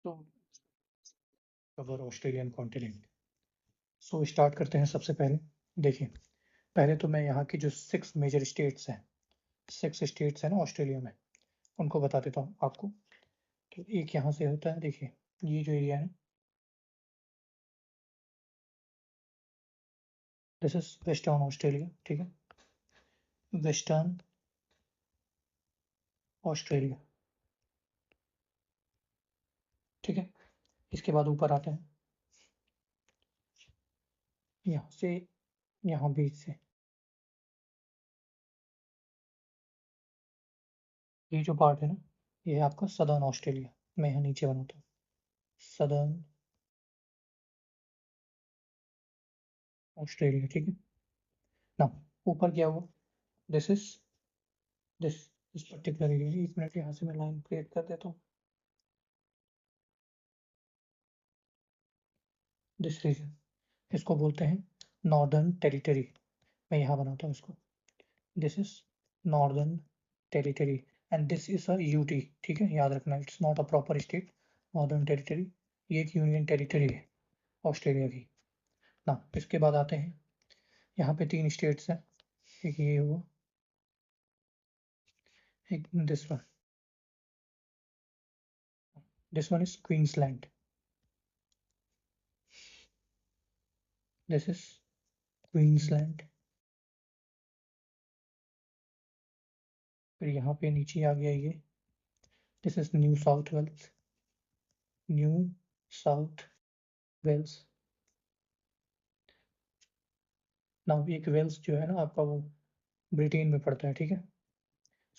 तो cover Australian continent. So start करते हैं। सबसे पहले देखिए, पहले तो मैं यहाँ की जो 6 मेजर स्टेट्स हैं, 6 स्टेट्स हैं ना ऑस्ट्रेलिया में, उनको बता देता हूँ आपको। तो एक यहाँ से होता है, देखिए ये जो एरिया है, दिस इज वेस्टर्न ऑस्ट्रेलिया, ठीक है, वेस्टर्न ऑस्ट्रेलिया, ठीक है। इसके बाद ऊपर आते हैं, यहाँ से, यहाँ बीच से ये जो पार्ट है ना, ये है आपका सदर्न ऑस्ट्रेलिया। मैं यहाँ नीचे बनाता हूँ सदर्न ऑस्ट्रेलिया, ठीक है ना। ऊपर क्या हुआ, दिस इज दिस इस पर्टिकुलर एरिया। एक मिनट, यहाँ से मैं लाइन क्रिएट कर देता हूँ। दिस रीजन, इसको बोलते हैं नॉर्दर्न टेरिटरी। मैं यहाँ बनाता हूँ इसको, this is northern territory and this is a UT, ठीक है, याद रखना, it's not a proper state. Northern territory ये एक यूनियन टेरिटरी है ऑस्ट्रेलिया की ना। इसके बाद आते हैं, यहाँ पे 3 स्टेट्स हैं, एक ये हुआ, एक this one is Queensland, this is Queensland. फिर यहाँ पे नीचे आ गया ये, this is New South Wales, New South Wales ना। एक वेल्स जो है ना आपका, वो ब्रिटेन में पड़ता है, ठीक है।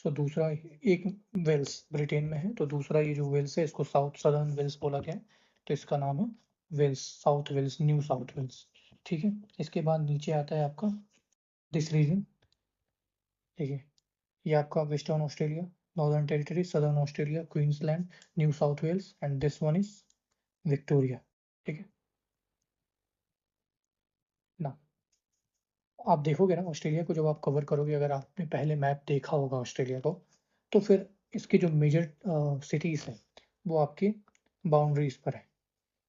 सो दूसरा, एक वेल्स ब्रिटेन में है, तो दूसरा ये जो वेल्स है, इसको साउथ सदर्न वेल्स बोला गया है, तो इसका नाम है Wales, South Wales, New South Wales, ठीक है। इसके बाद नीचे आता है आपका दिस रीजन, ठीक है, ये आपका Western Australia, Northern Territory, Southern Australia, Queensland, New South Wales and this one is Victoria, ठीक है ना। आप देखोगे ना ऑस्ट्रेलिया को, जब आप कवर करोगे, अगर आपने पहले मैप देखा होगा ऑस्ट्रेलिया को, तो फिर इसके जो मेजर सिटीज हैं वो आपके बाउंड्रीज पर है।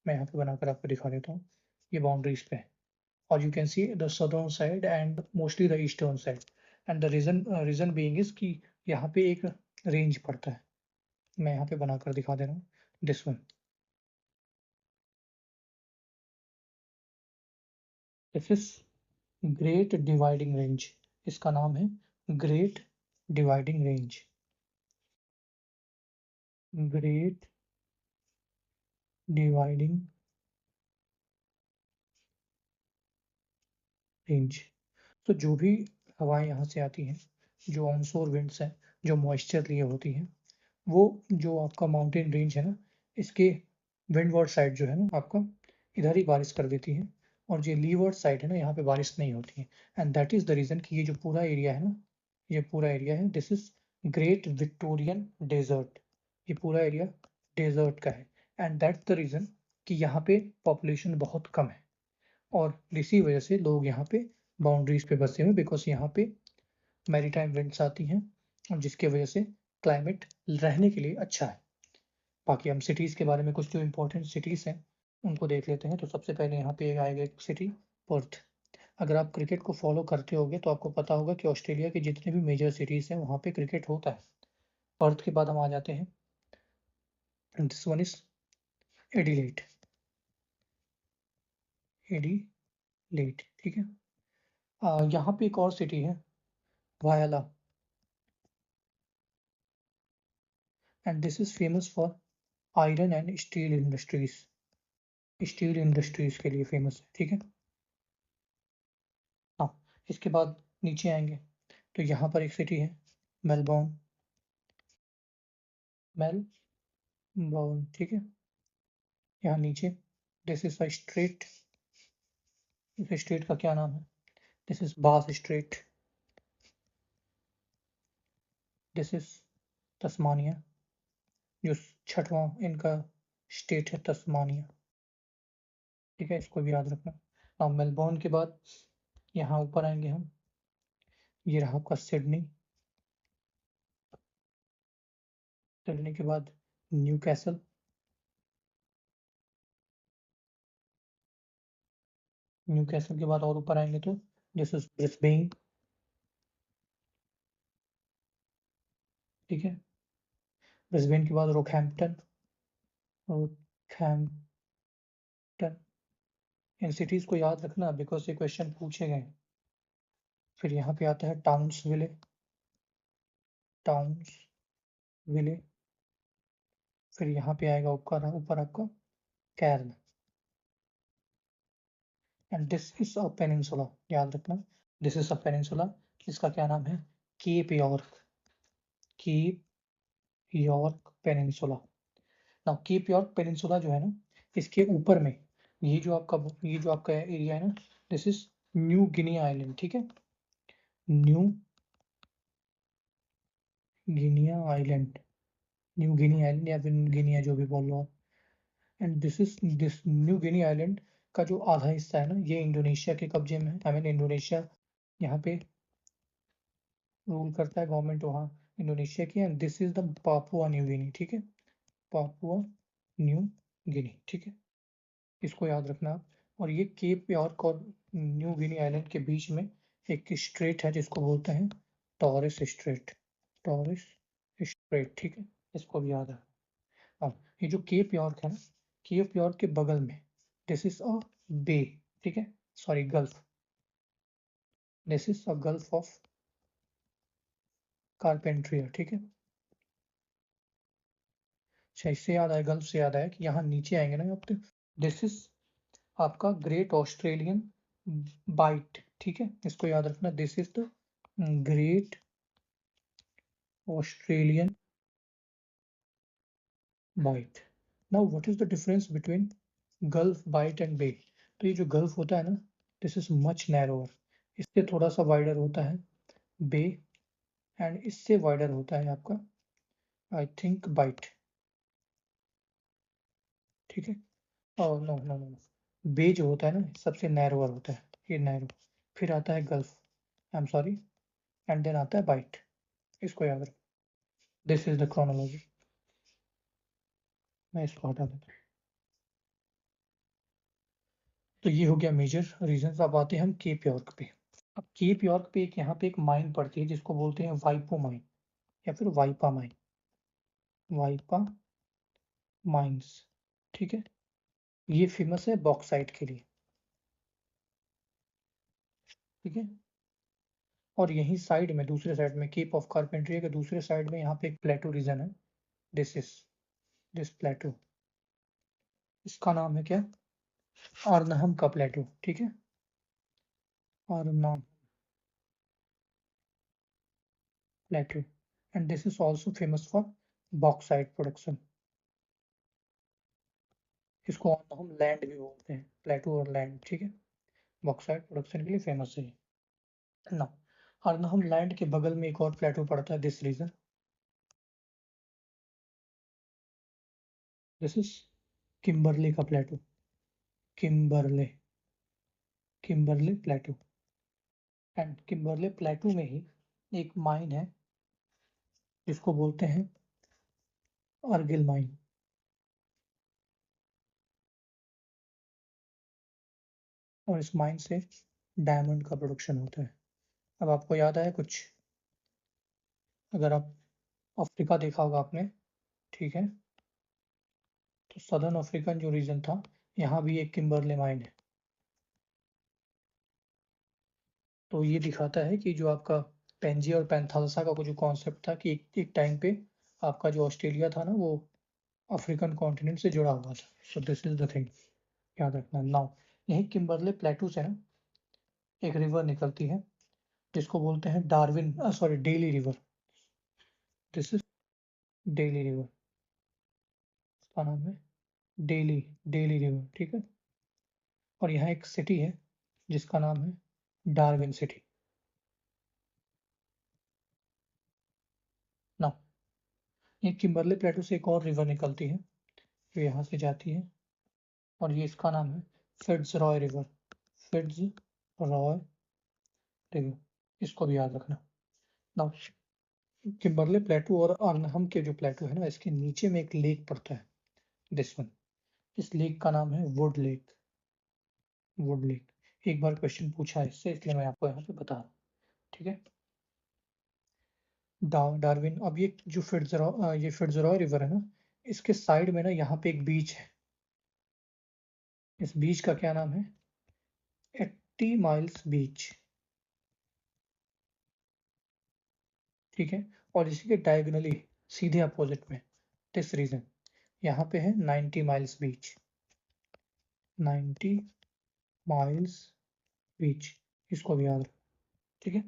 मैं यहाँ पे बनाकर आपको दिखा देता हूँ, ये बाउंड्रीज पे है, और you can see the southern side and mostly the eastern side, and the reason being is कि यहाँ पे एक रेंज पड़ता है। मैं यहाँ पे बनाकर दिखा दे रहा हूँ, this one, this is great dividing range, इसका नाम है great dividing range, great dividing range. तो जो भी हवाएं यहाँ से आती हैं, जो ऑनशोर विंड्स हैं, जो मॉइस्चर लिए होती हैं, वो जो आपका माउंटेन रेंज है ना, इसके विंडवर्ड साइड जो है ना आपका, इधर ही बारिश कर देती है, और जो लीवर्ड साइड है ना, यहाँ पे बारिश नहीं होती है। And that is the reason कि ये जो पूरा एरिया है ना, ये पूरा एरिया है, this is Great Victorian Desert, ये पूरा एरिया डेजर्ट का है। एंड दैट्स द रीजन कि यहाँ पे पॉपुलेशन बहुत कम है, और इसी वजह से लोग यहाँ पे बाउंड्रीज पे बसे हुए, बिकॉज यहाँ पे मैरीटाइम विंड्स आती हैं, और जिसके वजह से क्लाइमेट रहने के लिए अच्छा है। बाकी हम सिटीज़ के बारे में, कुछ जो इंपॉर्टेंट सिटीज़ हैं उनको देख लेते हैं। तो सबसे पहले यहाँ पे आएगा एक सिटी, पर्थ। अगर आप क्रिकेट को फॉलो करते होगे तो आपको पता होगा कि ऑस्ट्रेलिया के जितने भी मेजर सिटीज़ हैं वहाँ पे क्रिकेट होता है। पर्थ के बाद हम आ जाते हैं, this one is Adelaide, Adelaide, ठीक है। यहाँ पे एक और सिटी है, Whyalla, and this is famous for iron and steel industries, steel industries के लिए फेमस है, ठीक है। हाँ, इसके बाद नीचे आएंगे तो यहाँ पर एक सिटी है, मेलबोर्न, मेलबोर्न, ठीक है। यहाँ नीचे, दिस इज अ स्ट्रेट, इस स्ट्रेट का क्या नाम है, दिस इज बास स्ट्रेट, दिस इज तस्मानिया, जो छठवां इनका स्टेट है, तस्मानिया, ठीक है, इसको भी याद रखना। अब मेलबोर्न के बाद यहाँ ऊपर आएंगे हम, ये रहा आपका सिडनी, सिडनी के बाद न्यू कैसल, न्यू कैसल के बाद और ऊपर आएंगे तो दिस इज ब्रिस्बेन, ठीक है। ब्रिस्बेन के बाद रोकहैम्पटन, रोकहैम्पटन। इन सिटीज को याद रखना बिकॉज ये क्वेश्चन पूछे गए। फिर यहाँ पे आता है टाउन्सविले, टाउन्सविले। फिर यहाँ पे आएगा ऊपर आपका cairn, and this is a peninsula, याद रखना दिस इज अ पेनिनसुला। इसका क्या नाम है? Cap York, cap York peninsula. Now cap York peninsula जो है ना, इसके ऊपर में ये जो आपका एरिया है ना, this is New Guinea island, ठीक है। New Guinea island, New Guinea island या फिर गिनिया, जो भी बोल लो आप। And this New Guinea island का जो आधा हिस्सा है ना, ये इंडोनेशिया के कब्जे में है। आई मीन इंडोनेशिया यहाँ पे रूल करता है, गवर्नमेंट वहाँ इंडोनेशिया की। And this is the Papua New Guinea, ठीक है, पापुआ न्यू गिनी, ठीक है। इसको याद रखना आप। और ये केप यॉर्क और न्यू गिनी आइलैंड के बीच में एक स्ट्रेट है जिसको बोलते हैं टॉरस स्ट्रेट, टॉरस स्ट्रेट, ठीक है। इसको भी याद है। अब ये जो केप यॉर्क है ना, केप यॉर्क के बगल में दिस इज अ बे, ठीक है, sorry gulf, this is a gulf of Carpentaria, ठीक है। अच्छा, इससे याद आया, गल्फ से याद आया कि यहाँ नीचे आएंगे ना आप, तो दिस इज आपका ग्रेट ऑस्ट्रेलियन बाइट, ठीक है। इसको याद रखना, this is the great Australian bight. Now what is the difference between gulf bight and bay? तो ये जो गल्फ होता है ना, दिस इज मच नैरोअर, इससे थोड़ा सा वाइडर होता है बे, एंड इससे वाइडर होता है आपका आई थिंक बाइट, ठीक है। और नो नो नो, बे जो होता है ना सबसे नैरोअर होता है, ये नैरो। फिर आता है gulf, I am sorry, and then आता है बाइट। इसको याद रखो, दिस इज द क्रोनोलॉजी। मैं इसको हटा देता हूँ। तो ये हो गया मेजर रीजंस। अब आते हैं हम केप यॉर्क पे। अब केप यॉर्क पे एक यहाँ पे एक माइन पड़ती है जिसको बोलते हैं वाइपो माइन या फिर वाइपा माइन, वाइपा माइंस, ठीक है। ये फेमस है बॉक्साइट के लिए, ठीक है। और यहीं साइड में, दूसरे साइड में, केप ऑफ कारपेंट्रिया के दूसरे साइड में यहाँ पे एक प्लेटो रीजन है, दिस इज दिस प्लेटो। इसका नाम है क्या? आर्नहम का प्लेटो, ठीक है, Arnhem plateau. And this is also famous for bauxite production. इसको आर्नहम लैंड भी बोलते हैं, प्लेटो और लैंड, ठीक है। बॉक्साइट प्रोडक्शन के लिए फेमस है ना। आर्नहम लैंड के बगल में एक और प्लेटो पड़ता है, this region, this is Kimberley का plateau, Kimberley, Kimberley plateau. And Kimberley plateau में ही एक माइन है जिसको बोलते हैं अर्गिल माइन, और इस माइन से डायमंड का प्रोडक्शन होता है। अब आपको याद आया कुछ? अगर आप अफ्रीका देखा होगा आपने, ठीक है, तो सदर्न अफ्रीकन जो रीजन था, यहाँ भी एक किम्बरले माइन है। तो ये दिखाता है कि जो आपका पेंजी और पैंथालसा का जो कॉन्सेप्ट था कि एक टाइम पे आपका जो ऑस्ट्रेलिया था ना, वो अफ्रीकन कॉन्टिनेंट से जुड़ा हुआ था। So this is the thing, याद रखना। नाउ यही किम्बरले प्लेटू से ना एक रिवर निकलती है जिसको बोलते हैं Darwin, sorry, daily river, this is daily river, इसका नाम है डेली, डेली रिवर, ठीक है। और यहाँ एक सिटी है जिसका नाम है डार्विन सिटी। नाउ ये किम्बरले प्लेटू से एक और रिवर निकलती है जो यहाँ से जाती है, और ये इसका नाम है Fitz Roy river, Fitz Roy river. इसको भी याद रखना। नाउ किम्बरले प्लेटू और अर्नहम के जो प्लेटू है ना, इसके नीचे में एक लेक पड़ता है, दिस वन। इस लेक का नाम है वुड लेक, वुड लेक। एक बार क्वेश्चन पूछा है इससे, इसलिए मैं आपको यहाँ पे बता रहा हूँ, ठीक है। डार्विन, अब ये जो फिट्जरॉय रिवर है ना, इसके साइड में ना यहाँ पे एक बीच है। इस बीच का क्या नाम है? 80 माइल्स बीच, ठीक है। और इसी के डायगोनली सीधे अपोजिट में दिस रीजन यहाँ पे है 90 माइल्स बीच, 90 माइल्स बीच, इसको भी याद रखो, ठीक है।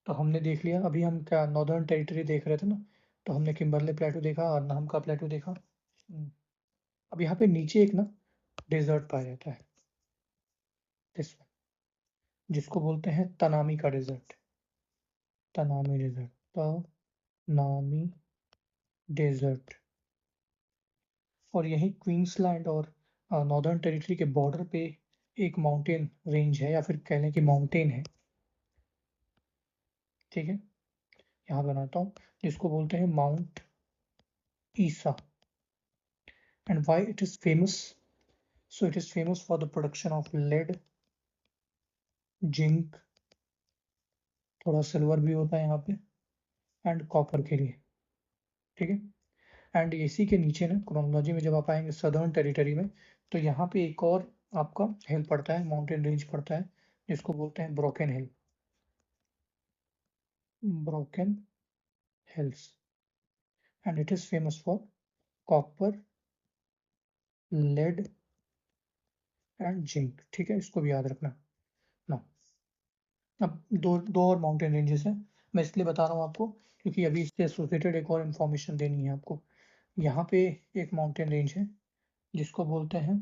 तो हमने देख लिया, अभी हम क्या नॉर्दर्न टेरिटरी देख रहे थे ना, तो हमने किम्बरले प्लेटू देखा और नाम का प्लेटू देखा। अब यहाँ पे नीचे एक ना डेजर्ट पाया जाता है, दिस वन, जिसको बोलते हैं तनामी का Desert, Tanami Desert, Tanami Desert. और यही क्वींसलैंड और नॉर्दर्न टेरिटरी के बॉर्डर पे एक माउंटेन रेंज है, या फिर कह लें कि माउंटेन है, ठीक है। यहाँ बनाता हूँ, जिसको बोलते हैं Mount Isa. And why it is famous? So it is famous for the production of lead, zinc, थोड़ा सिल्वर भी होता है यहाँ पे, एंड कॉपर के लिए, ठीक है। एंड इसी के नीचे ना क्रोनोलॉजी में जब आप आएंगे सदर्न टेरिटरी में, तो यहाँ पे एक और आपका हिल पड़ता है, माउंटेन रेंज पड़ता है, जिसको बोलते हैं Broken Hill, Broken Hills. And it is famous for copper, lead and zinc, ठीक है, इसको भी याद रखना ना। अब दो और माउंटेन रेंजेस हैं, मैं इसलिए बता रहा हूँ आपको क्योंकि अभी इससे एसोसिएटेड एक और इन्फॉर्मेशन देनी है आपको। यहाँ पे एक माउंटेन रेंज है जिसको बोलते हैं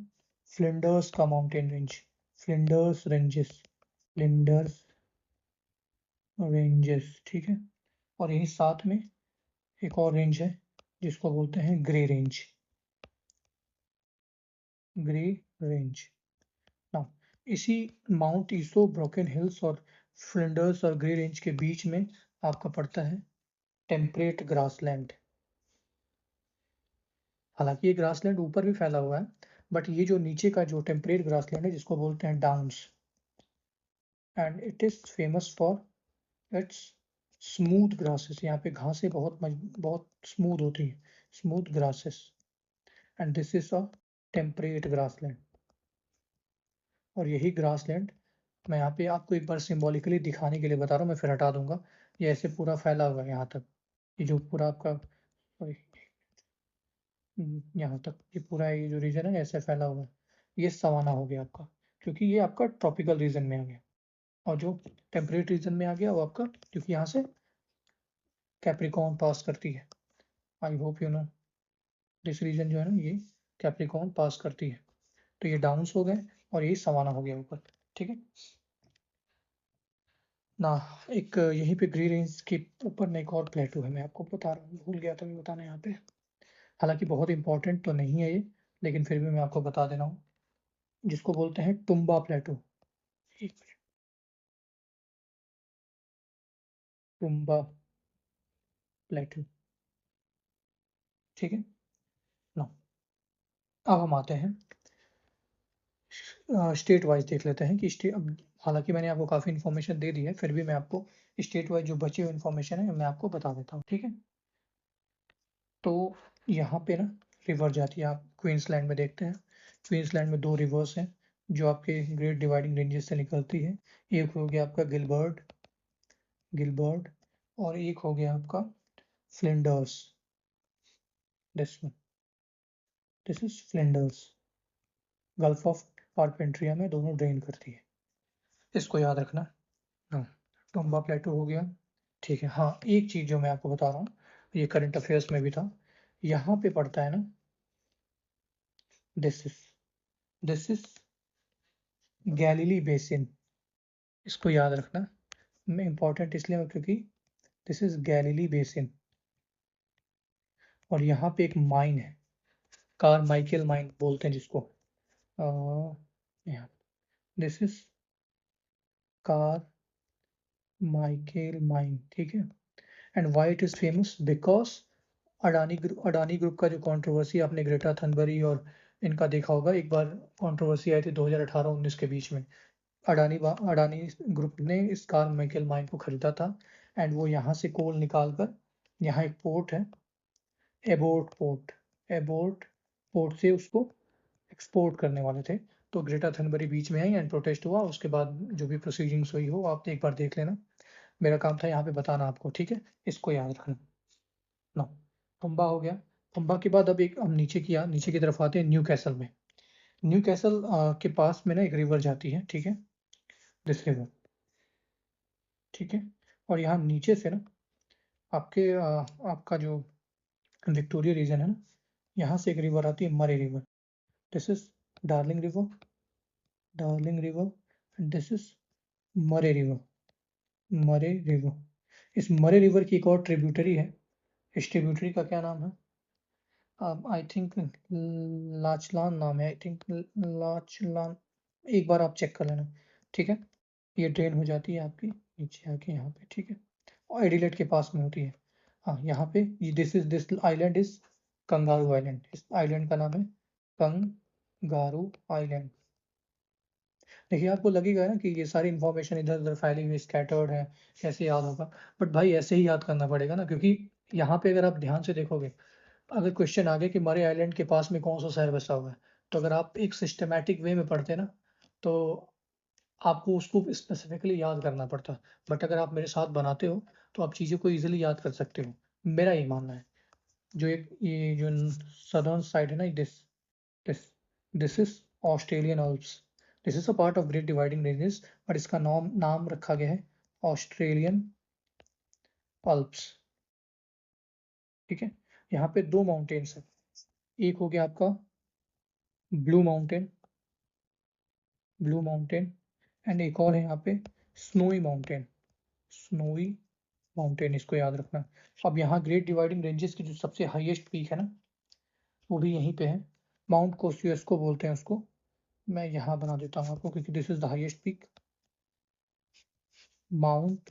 फ्लिंडर्स का mountain range, Flinders ranges, Flinders ranges, ठीक है। और यही साथ में एक और रेंज है जिसको बोलते हैं ग्रे रेंज, ग्रे रेंज ना। इसी माउंट ईसो, ब्रोकन हिल्स और फ्लिंडर्स और ग्रे रेंज के बीच में आपका पड़ता है टेम्परेट ग्रासलैंड। हालांकि ये ग्रासलैंड ऊपर भी फैला हुआ है, बट ये जो नीचे का जो टेम्परेट ग्रासलैंड है जिसको बोलते हैं downs, and it is famous for it's smooth grasses. यहाँ पे घासें बहुत स्मूथ होती हैं, smooth grasses, and this is a temperate grassland. और यही ग्रासलैंड मैं यहाँ पे आपको एक बार सिंबॉलिकली दिखाने के लिए बता रहा हूँ, मैं फिर हटा दूंगा। ये ऐसे पूरा फैला हुआ है यहाँ तक, ये जो पूरा आपका, सॉरी, यहाँ तक ये पूरा ये जो रीजन है ऐसे फैला हुआ है, ये सवाना हो गया आपका, क्योंकि ये आपका ट्रॉपिकल रीजन में आ गया। और जो टेम्परेट रीजन में आ गया वो आपका, क्योंकि यहाँ से कैप्रिकॉर्न पास करती है, I hope you know, this region जो है ना ये कैप्रिकॉर्न पास करती है, तो ये डाउन्स हो गए और ये सवाना हो गया ऊपर, ठीक है ना। एक यहीं पे ग्री रेंज के ऊपर ना एक और प्लेटू है, मैं आपको बता रहा हूँ, भूल गया था मैं बताना यहाँ पे। हालांकि बहुत इंपॉर्टेंट तो नहीं है ये, लेकिन फिर भी मैं आपको बता दे रहा हूँ, जिसको बोलते हैं टुम्बा प्लेटू। एक मिनट, टुम्बा प्लेटू, ठीक है ना। अब हम आते हैं स्टेट वाइज देख लेते हैं कि स्टेट, अब हालांकि मैंने आपको काफ़ी इन्फॉर्मेशन दे दी है, फिर भी मैं आपको स्टेट वाइज जो बची हुई इन्फॉर्मेशन है मैं आपको बता देता हूँ, ठीक है। तो यहाँ पे ना रिवर जाती है, आप क्वींसलैंड में देखते हैं, क्वींसलैंड में दो रिवर्स हैं जो आपके ग्रेट डिवाइडिंग रेंजेस से निकलती है। एक हो गया आपका गिलबर्ट, गिलबर्ट, और एक हो गया आपका Flinders, this one, this is Flinders, gulf of Carpentaria में दोनों ड्रेन करती है, इसको याद रखना। हाँ, टोम्बा प्लेटू हो गया, ठीक है। हाँ, एक चीज जो मैं आपको बता रहा हूँ, ये करंट अफेयर्स में भी था, यहाँ पे पड़ता है ना, this is, this is Galilei basin, इसको याद रखना। मैं इम्पोर्टेंट इसलिए क्योंकि दिस इज गैलीली बेसिन, और यहाँ पे एक माइन है, कारमाइकेल माइन बोलते हैं जिसको, यहाँ, दिस इज कारमाइकेल माइन, ठीक है। And why it is famous? Because Adani group का जो कंट्रोवर्सी आपने ग्रेटा थनबरी और इनका देखा होगा, एक बार कंट्रोवर्सी आई थी 2018-19 के बीच में। अडानी ग्रुप ने इस कार्माइकेल माइन को खरीदा था एंड वो यहाँ से कोल निकाल कर, यहाँ एक पोर्ट है, एबोर्ट पोर्ट से उसको एक्सपोर्ट करने वाले थे। तो ग्रेटा थनबरी बीच में आई एंड प्रोटेस्ट हुआ। उसके बाद जो भी प्रोसीडिंग्स हुई हो आप एक बार देख लेना। मेरा काम था यहाँ पे बताना आपको, ठीक है, इसको याद रखना ना। फुम्बा हो गया। फुम्बा के बाद अब एक हम नीचे की तरफ आते हैं न्यू कैसल में। न्यू कैसल के पास में ना एक रिवर जाती है, ठीक है, दिस रिवर, ठीक है। और यहाँ नीचे से ना आपका जो विक्टोरिया रीजन है ना, यहाँ से एक रिवर आती है, मरे river. This is darling river, and this is मरे रिवर, मरे रिवर। इस मरे रिवर की एक और ट्रिब्यूटरी है। इस ट्रिब्यूटरी का क्या नाम है? आई थिंक लाचलान नाम है, आई थिंक लाचलान। एक बार आप चेक कर लेना, ठीक है। ये ड्रेन हो जाती है आपकी नीचे आके यहाँ पे, ठीक है, और एडिलेड के पास में होती है। हाँ, यहाँ पे this island is kangaroo island. इस आइलैंड का नाम है कंगारू आइलैंड। देखिए आपको लगेगा ना कि ये सारी इन्फॉर्मेशन इधर उधर फैली हुई स्कैटर्ड है, कैसे याद होगा? बट भाई ऐसे ही याद करना पड़ेगा ना, क्योंकि यहाँ पे अगर आप ध्यान से देखोगे, अगर क्वेश्चन आ गया कि मरे आइलैंड के पास में कौन सा शहर बसा हुआ है, तो अगर आप एक सिस्टमैटिक वे में पढ़ते ना, तो आपको उसको स्पेसिफिकली याद करना पड़ता। बट अगर आप मेरे साथ बनाते हो तो आप चीज़ों को इजीली याद कर सकते हो, मेरा ये मानना है। जो एक ये जो सदर्न साइड है ना, this this is Australian Alps. This is a part of great dividing ranges, और इसका नाम नाम रखा गया है ऑस्ट्रेलियन अल्प्स, ठीक है। यहाँ पे दो माउंटेन्स है, एक हो गया आपका ब्लू माउंटेन, एंड एक और है यहाँ पे स्नोई माउंटेन, स्नोई माउंटेन, इसको याद रखना। अब यहाँ ग्रेट डिवाइडिंग रेंजेस की जो सबसे हाईएस्ट पीक है ना, वो भी यहीं पे है, माउंट कोसियुस्को बोलते हैं उसको। मैं यहाँ बना देता हूँ आपको, क्योंकि this is the highest peak, mount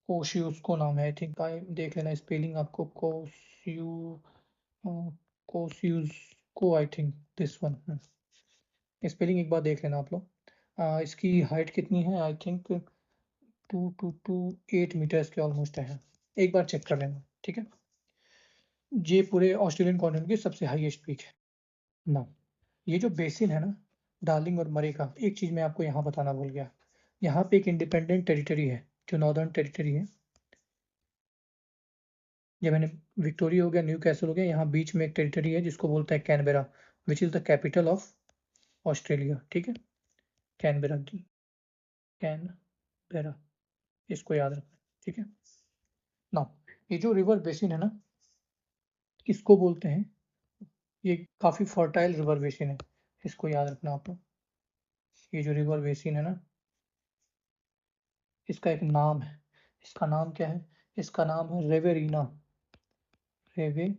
Kosciuszko नाम है, आई थिंक। आई देख लेना स्पेलिंग आपको, Kosciuszko, I think this one. Spelling एक बार देख लेना आप लोग। इसकी हाइट कितनी है? आई थिंक 8 मीटर्स के ऑलमोस्ट है। एक बार चेक कर लेना, ठीक है। ये पूरे ऑस्ट्रेलियन कॉन्टिनेंट की सबसे हाईएस्ट पीक है ना। ये जो बेसिन है ना, डार्लिंग और मरे का, एक चीज मैं आपको यहाँ बताना भूल गया। यहाँ पे एक इंडिपेंडेंट टेरिटरी है, जो नॉर्दर्न टेरिटरी है। ये मैंने विक्टोरिया हो गया, न्यू कैसल हो गया, यहाँ बीच में एक टेरिटरी है जिसको बोलते हैं Canberra, which is the capital of Australia, ठीक है। कैनबेरा की, कैनबेरा, इसको याद रखना, ठीक है ना। ये जो रिवर बेसिन है ना, इसको बोलते हैं, ये काफी फर्टाइल रिवर बेसिन है, इसको याद रखना आप लोग। ये जो रिवर बेसिन है ना, इसका एक नाम है, इसका नाम क्या है? इसका नाम है Riverina, Riverina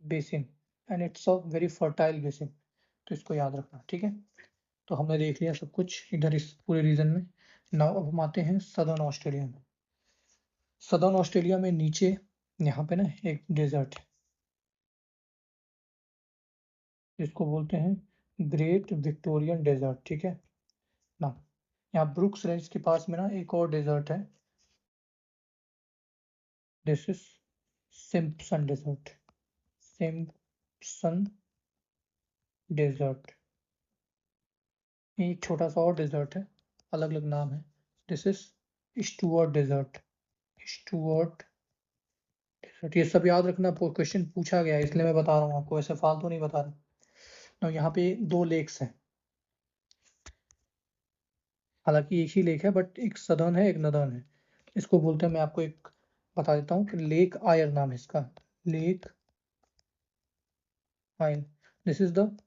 basin, and it's a very fertile basin. तो इसको याद रखना, ठीक है। तो हमने देख लिया सब कुछ इधर इस पूरे रीजन में। नाउ अब हम आते हैं सदर्न ऑस्ट्रेलिया में। सदर्न ऑस्ट्रेलिया में नीचे यहाँ पे ना एक डेजर्ट है, जिसको बोलते हैं ग्रेट विक्टोरियन डेजर्ट, ठीक है ना। यहाँ ब्रुक्स रेंज के पास में ना एक और डेजर्ट है, this is Simpson Desert, Simpson Desert. ये एक छोटा सा और डेजर्ट है, अलग अलग नाम है। This is Stuart Desert, Stuart Desert. ये सब याद रखना, क्वेश्चन पूछा गया है इसलिए मैं बता रहा हूँ आपको, ऐसे फालतू नहीं बता रहा। तो यहाँ पे दो लेक्स हैं, हालांकि एक ही लेक है, बट एक सदर्न है एक नदर्न है। इसको बोलते हैं, मैं आपको एक बता देता हूँ कि लेक आयर नाम है इसका, Lake Eyre. This is the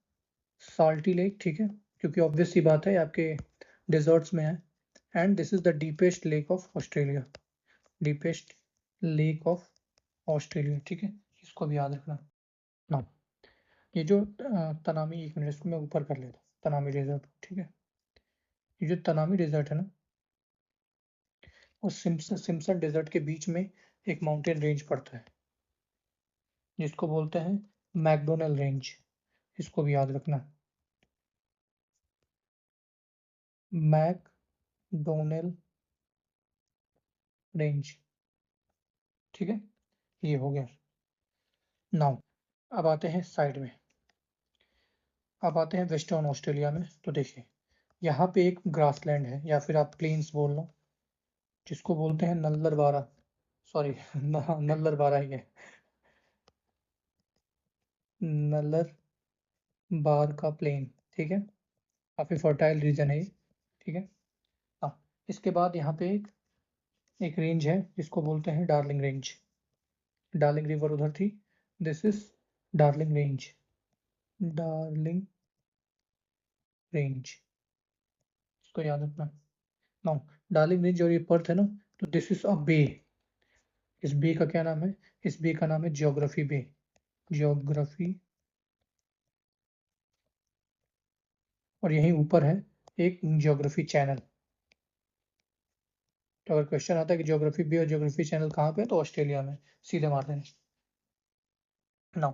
salty lake, ठीक है, क्योंकि ऑब्वियस सी बात है आपके डेजर्ट्स में है। And this is the deepest lake of Australia, deepest lake of Australia, ठीक है, इसको भी याद रखना ना। ये जो तनामी, एक मिनट इसको मैं ऊपर कर लेता हूँ, तनामी डेजर्ट, ठीक है। ये जो तनामी डेजर्ट है ना, और सिम्पसन डेजर्ट के बीच में एक माउंटेन रेंज पड़ता है, जिसको बोलते हैं मैकडोनल रेंज, इसको भी याद रखना। मैकडोनल रेंज, ठीक है, ये हो गया। नाउ अब आते हैं साइड में, अब आते हैं वेस्टर्न ऑस्ट्रेलिया में। तो देखिए यहाँ पे एक ग्रासलैंड है या फिर आप प्लेन्स बोल लो, जिसको बोलते हैं नल्लर बारा, सॉरी नल्लर बारा ही है, नल्लर बार का प्लेन, ठीक है, काफी फर्टाइल रीजन है ये, ठीक है। हाँ, इसके बाद यहाँ पे एक रेंज है जिसको बोलते हैं डार्लिंग रेंज, डार्लिंग रिवर उधर थी, this is darling range, darling range, इसको याद रखना। नाउ डार्लिंग रेंज और ये पर्थ है ना, तो दिस इज अ बे, इस बे का क्या नाम है, इस बे का नाम है जियोग्राफी बे, जियोग्राफी, और यहीं ऊपर है एक जियोग्राफी चैनल। तो अगर क्वेश्चन आता है कि जियोग्राफी बे और जियोग्राफी चैनल कहाँ पे है, तो ऑस्ट्रेलिया में, सीधे मार देना। नाउ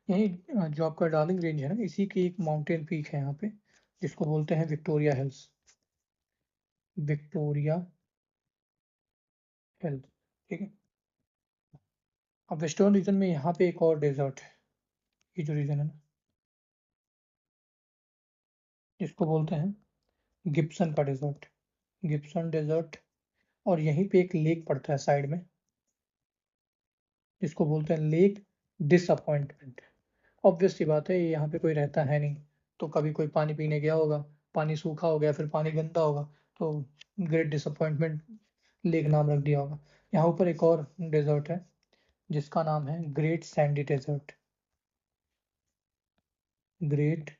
यही जो आपका डार्लिंग रेंज है ना, इसी की एक माउंटेन पीक है यहाँ पे, जिसको बोलते हैं विक्टोरिया हिल्स, विक्टोरिया हिल्स, ठीक है। अब वेस्टर्न रीजन में यहाँ पे एक और डेजर्ट है, ये जो रीजन है ना, जिसको बोलते हैं गिब्सन का डेजर्ट, गिब्सन डेजर्ट, और यहीं पे एक लेक पड़ता है साइड में, जिसको बोलते हैं लेक डिसअपॉइंटमेंट। ऑब्वियस सी बात है, ये यहाँ पे कोई रहता है नहीं, तो कभी कोई पानी पीने गया होगा, पानी सूखा हो गया, फिर पानी गंदा होगा, तो ग्रेट डिसअपॉइंटमेंट लेक नाम रख दिया होगा। यहाँ ऊपर एक और डेजर्ट है जिसका नाम है Great Sandy Desert, Great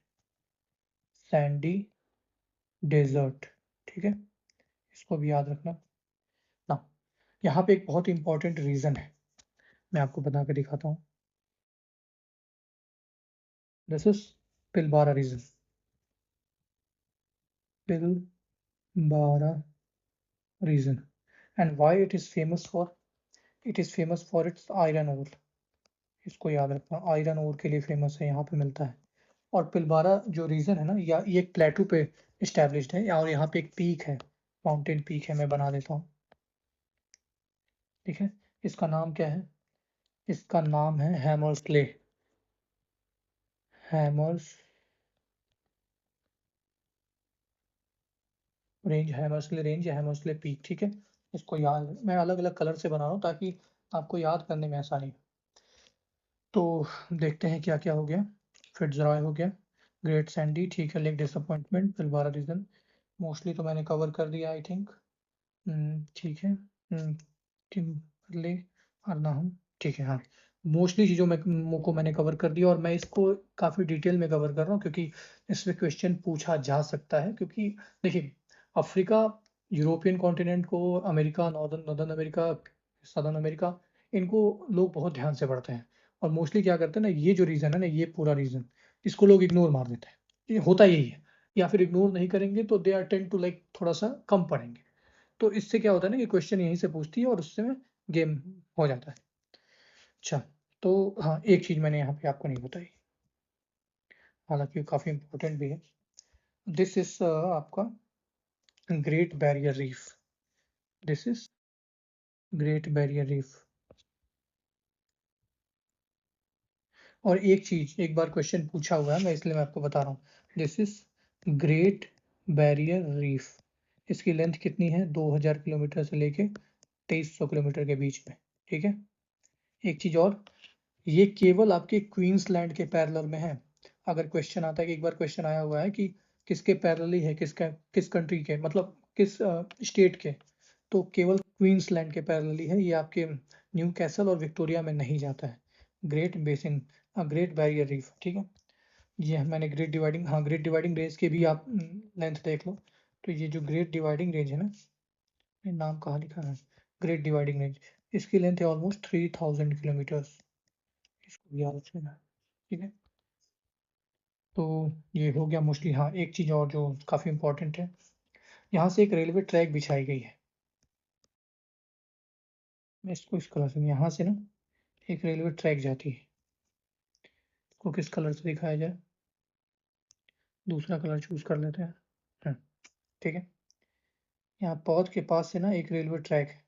Sandy Desert, ठीक है, इसको भी याद रखना ना। यहाँ पे एक बहुत इंपॉर्टेंट रीजन है, मैं आपको बता के दिखाता हूँ, this is Pilbara region, Pilbara region, and why it is famous for, it is famous for its iron ore, इसको याद रखना, आयरन ओर के लिए फेमस है, यहाँ पे मिलता है। और पिलबारा जो रीजन है ना, या ये एक प्लेटू पे इस्टेब्लिश्ड है, और यहाँ पे एक पीक है, माउंटेन पीक है, मैं बना देता हूँ, ठीक है। इसका नाम क्या है, इसका नाम है Hamersley, hammers range, Hamersley range या हैमर्सले पीक, ठीक है। इसको याद, मैं अलग अलग कलर से बना रहा हूँ ताकि आपको याद करने में आसानी हो। तो देखते हैं क्या क्या हो गया, फिट्जरॉय हो गया, ग्रेट सैंडी, ठीक है, lake disappointment, Pilbara region, mostly तो मैंने कवर कर दिया आई थिंक, ठीक है, किम्बरले अर्नाहम, ठीक है, हाँ, मोस्टली चीज़ों में को मैंने कवर कर दिया, और मैं इसको काफ़ी डिटेल में कवर कर रहा हूँ क्योंकि इसमें क्वेश्चन पूछा जा सकता है, क्योंकि देखिए अफ्रीका, यूरोपियन कॉन्टिनेंट को, America, northern northern America, southern America, इनको लोग बहुत ध्यान से पढ़ते हैं, और मोस्टली क्या करते हैं ना, ये जो रीज़न है ना, ये पूरा रीज़न, इसको लोग इग्नोर मार देते हैं, ये होता यही है, या फिर इग्नोर नहीं करेंगे तो they are tend to like थोड़ा सा कम पढ़ेंगे, तो इससे क्या होता है ना कि क्वेश्चन यहीं से पूछती है और उससे में गेम हो जाता है। अच्छा, तो हाँ, एक चीज़ मैंने यहाँ पे आपको नहीं बताई, हालांकि काफ़ी इंपॉर्टेंट भी है, दिस इज आपका great barrier reef, this is great barrier reef. और एक चीज़, एक बार क्वेश्चन पूछा हुआ है, मैं इसलिए मैं आपको बता रहा हूँ, this is great barrier reef, इसकी लेंथ कितनी है, 2000 किलोमीटर से लेके 2300 किलोमीटर के बीच में, ठीक है। एक चीज़ और, ये केवल आपके क्वींसलैंड के पैरेलल में है। अगर क्वेश्चन आता है कि एक बार क्वेश्चन आया हुआ है कि किसके पैरेलली है, किसका, किस कंट्री के, मतलब किस स्टेट के, तो केवल क्वींसलैंड के पैरेलली है, ये आपके न्यू कैसल और विक्टोरिया में नहीं जाता है। Great basin, great barrier reef, ठीक है, ये मैंने ग्रेट डिवाइडिंग, हाँ, ग्रेट डिवाइडिंग रेंज के भी आप लेंथ देख लो, तो ये जो ग्रेट डिवाइडिंग रेंज है ना, ये नाम कहाँ लिखा है, ग्रेट डिवाइडिंग रेंज, इसकी लेंथ है ऑलमोस्ट 3000 किलोमीटर्स, इसको भी याद रखिएगा, ठीक है। तो ये हो गया मोस्टली। हाँ, एक चीज़ और जो काफ़ी इंपॉर्टेंट है, यहाँ से एक रेलवे ट्रैक बिछाई गई है, मैं इसको इस कलर से, यहाँ से ना एक रेलवे ट्रैक जाती है, इसको किस कलर से दिखाया जाए, दूसरा कलर चूज कर लेते हैं। ठीक है। यहाँ पौध के पास से ना एक रेलवे ट्रैक है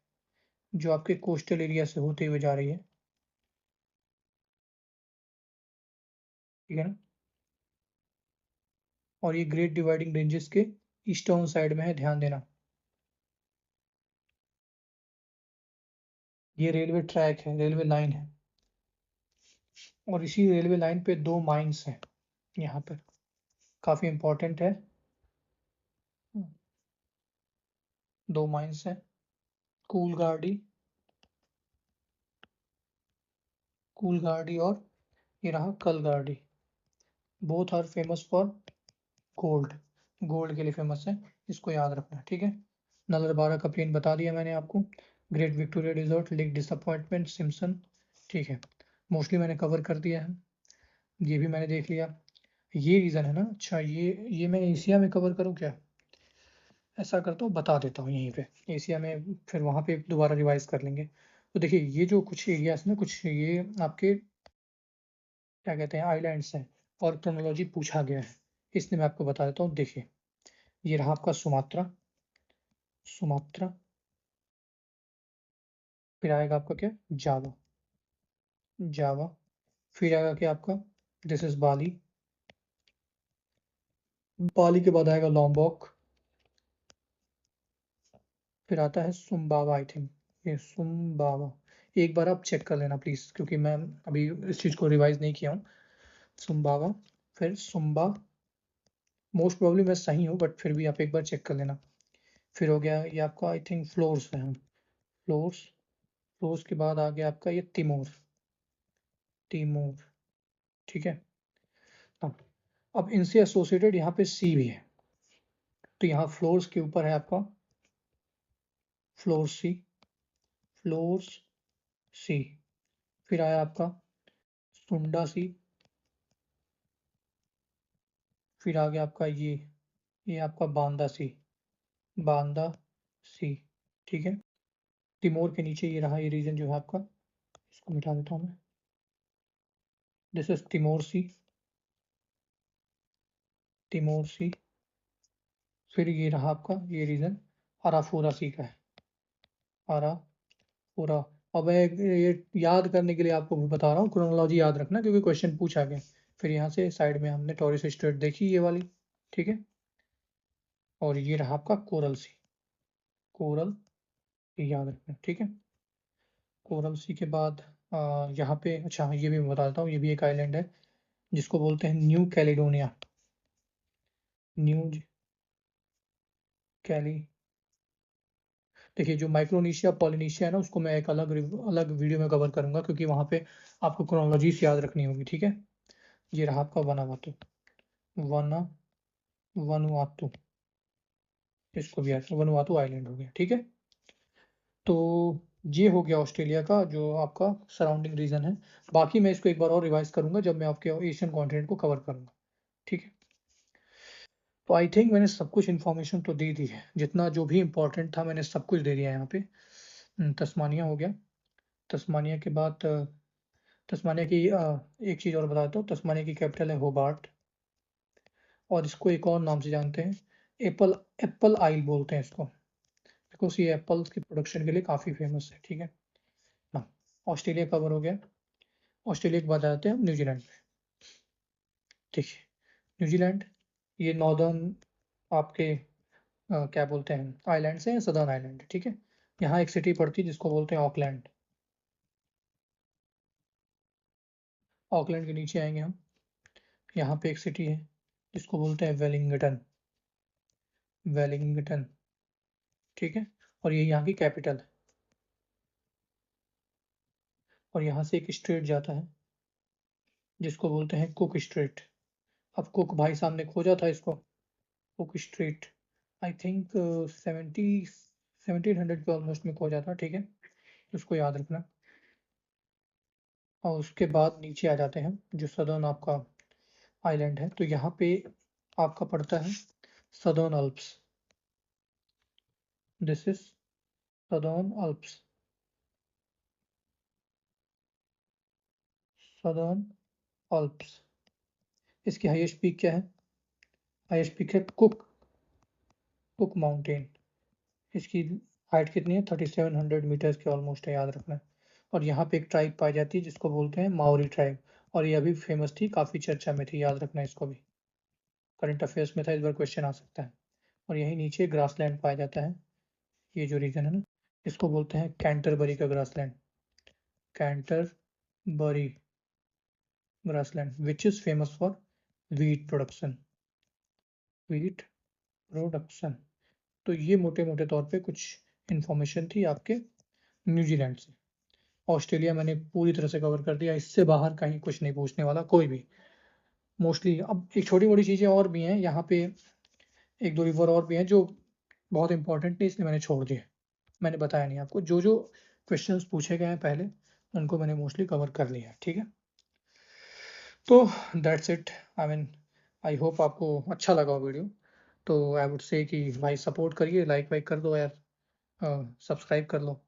जो आपके कोस्टल एरिया से होते हुए जा रही है, ठीक है ना। और ये ग्रेट डिवाइडिंग रेंजेस के ईस्टर्न साइड में है, ध्यान देना। ये रेलवे ट्रैक है, रेलवे लाइन है, और इसी रेलवे लाइन पे दो माइंस हैं यहाँ पर, काफी इंपॉर्टेंट है। दो माइंस हैं, कूलगार्डी, कूलगार्डी और ये रहा Kalgoorlie. Both are famous for gold, gold के लिए फेमस है, इसको याद रखना, ठीक है। नलरबारा का प्लेन बता दिया मैंने आपको, Great Victoria Desert, Lake Disappointment, Simpson, ठीक है। मोस्टली मैंने कवर कर दिया है, ये भी मैंने देख लिया। ये रीज़न है ना, अच्छा ये मैं एशिया में कवर करूँ क्या? ऐसा करता हूँ, बता देता हूँ यहीं पे एशिया में, फिर वहाँ पे दोबारा रिवाइज कर लेंगे। तो देखिए ये जो कुछ एरियाज ना, कुछ ये आपके क्या कहते हैं आइलैंड्स हैं, और क्रोनोलॉजी पूछा गया है, इसलिए मैं आपको बता देता हूँ। देखिए ये रहा आपका सुमात्रा, सुमात्रा, फिर आएगा आपका क्या, जावा, जावा, फिर आएगा क्या आपका, दिस इज बाली, बाली के बाद आएगा लॉम्बॉक, फिर आता है सुम्बावा, आई थिंक ये सुम्बावा। एक बार आप चेक कर लेना प्लीज, क्योंकि मैं अभी इस चीज को रिवाइज नहीं किया हूँ। सुम्बावा, फिर सुम्बा, मोस्ट प्रोबेबली मैं सही हूँ बट फिर भी आप एक बार चेक कर लेना। फिर हो गया ये आपका आई थिंक फ्लोर्स है, फ्लोर्स, फ्लोर्स के बाद आ गया आपका ये तिमोर, तिमोर, ठीक है। हाँ, अब इनसे एसोसिएटेड यहाँ पे सी भी है, तो यहाँ फ्लोर्स के ऊपर है आपका फ्लोर सी, फ्लोर्स सी, फिर आया आपका सुंडा सी, फिर आ गया आपका ये आपका बांदा सी, बांदा सी, ठीक है। तिमोर के नीचे ये रहा ये रीजन जो है आपका, इसको मिटा देता हूँ मैं, this is Timor sea, Timor sea, फिर ये रहा आपका ये रीजन अराफोरा सी का है, अराफोरा। अब मैं ये याद करने के लिए आपको भी बता रहा हूँ, क्रोनोलॉजी याद रखना क्योंकि क्वेश्चन पूछा गया। फिर यहाँ से साइड में हमने टॉरस स्ट्रेट देखी ये वाली, ठीक है। और ये रहा आपका कोरल सी, कोरल, ये याद रखना, ठीक है। कोरल सी के बाद यहाँ पे, अच्छा ये भी मैं बता देता हूँ, ये भी एक आइलैंड है जिसको बोलते हैं न्यू कैलिडोनिया, न्यू कैली, देखिए जो माइक्रोनेशिया पॉलिनेशिया है ना, उसको मैं एक अलग वीडियो में कवर करूंगा, क्योंकि वहां पे आपको क्रोनोलॉजीज याद रखनी होगी, ठीक है। ये रहा आपका वनावातु, वना, वनुआतु, इसको भी याद, वनुआतु आइलैंड हो गया, ठीक है। तो ये हो गया ऑस्ट्रेलिया का जो आपका सराउंडिंग रीजन है। बाकी मैं इसको एक बार और रिवाइज करूंगा जब मैं आपके एशियन कॉन्टिनेंट को कवर करूंगा, ठीक है। तो आई थिंक मैंने सब कुछ इन्फॉर्मेशन तो दे दी है, जितना जो भी इम्पोर्टेंट था मैंने सब कुछ दे दिया है यहाँ पे। तस्मानिया हो गया, तस्मानिया के बाद तस्मानिया की एक चीज़ और बता देता हूँ, तस्मानिया की कैपिटल है होबार्ट, और इसको एक और नाम से जानते हैं, एप्पल, एप्पल आइल बोलते हैं इसको, बिकॉज ये एप्पल्स की प्रोडक्शन के लिए काफ़ी फेमस है, ठीक है ना। ऑस्ट्रेलिया कवर हो गया, ऑस्ट्रेलिया के बाद आते हैं हम न्यूजीलैंड पे, ठीक है। न्यूजीलैंड ये नॉर्दर्न आपके क्या बोलते हैं आइलैंड से, सदर्न आइलैंड, ठीक है। यहाँ एक सिटी पड़ती है जिसको बोलते हैं ऑकलैंड, ऑकलैंड के नीचे आएंगे हम, यहाँ पे एक सिटी है जिसको बोलते हैं वेलिंगटन, वेलिंगटन, ठीक है। और ये यहाँ की कैपिटल है, और यहाँ से एक स्ट्रेट जाता है जिसको बोलते हैं कुक स्ट्रेट। अब कुक भाई साहब ने खोजा था इसको, कुक स्ट्रेट, आई थिंक 1700 के ऑलमोस्ट में खोजा था, ठीक है, उसको याद रखना। और उसके बाद नीचे आ जाते हैं जो सदर्न आपका आइलैंड है, तो यहाँ पे आपका पड़ता है southern Alps, this is southern Alps, southern Alps. इसकी हाईएस्ट पीक क्या है? हाईएस्ट पीक है कुक माउंटेन। इसकी हाइट कितनी है? 3700 मीटर्स के ऑलमोस्ट है, याद रखना है। और यहाँ पे एक ट्राइब पाई जाती है जिसको बोलते हैं माओरी ट्राइब, और ये अभी फेमस थी, काफ़ी चर्चा में थी, याद रखना इसको भी। करंट अफेयर्स में था, इस बार क्वेश्चन आ सकता है। और यही नीचे ग्रासलैंड पाया जाता है, ये जो रीजन है ना, इसको बोलते हैं कैंटरबरी का grassland. Canterbury grassland which is famous for wheat production. Wheat production. तो ये मोटे मोटे तौर पे कुछ इंफॉर्मेशन थी आपके न्यूजीलैंड से। ऑस्ट्रेलिया मैंने पूरी तरह से कवर कर दिया, इससे बाहर कहीं कुछ नहीं पूछने वाला कोई भी मोस्टली। अब एक छोटी मोटी चीज़ें और भी हैं यहाँ पे, एक दो रिवर और भी हैं जो बहुत इंपॉर्टेंट नहीं, इसलिए मैंने छोड़ दिया। मैंने बताया नहीं आपको, जो जो क्वेश्चंस पूछे गए हैं पहले उनको मैंने मोस्टली कवर कर लिया है, ठीक है। तो that's it. I mean I hope आपको अच्छा लगा वीडियो। तो आई वुड से कि भाई सपोर्ट करिए, लाइक वाइक कर दो यार, सब्सक्राइब कर लो,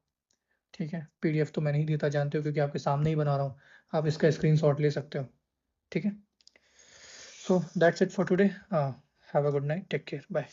ठीक है। पीडीएफ तो मैं नहीं देता, जानते हो, क्योंकि आपके सामने ही बना रहा हूँ, आप इसका स्क्रीनशॉट ले सकते हो, ठीक है। So that's it for today. Have a good night, take care, bye.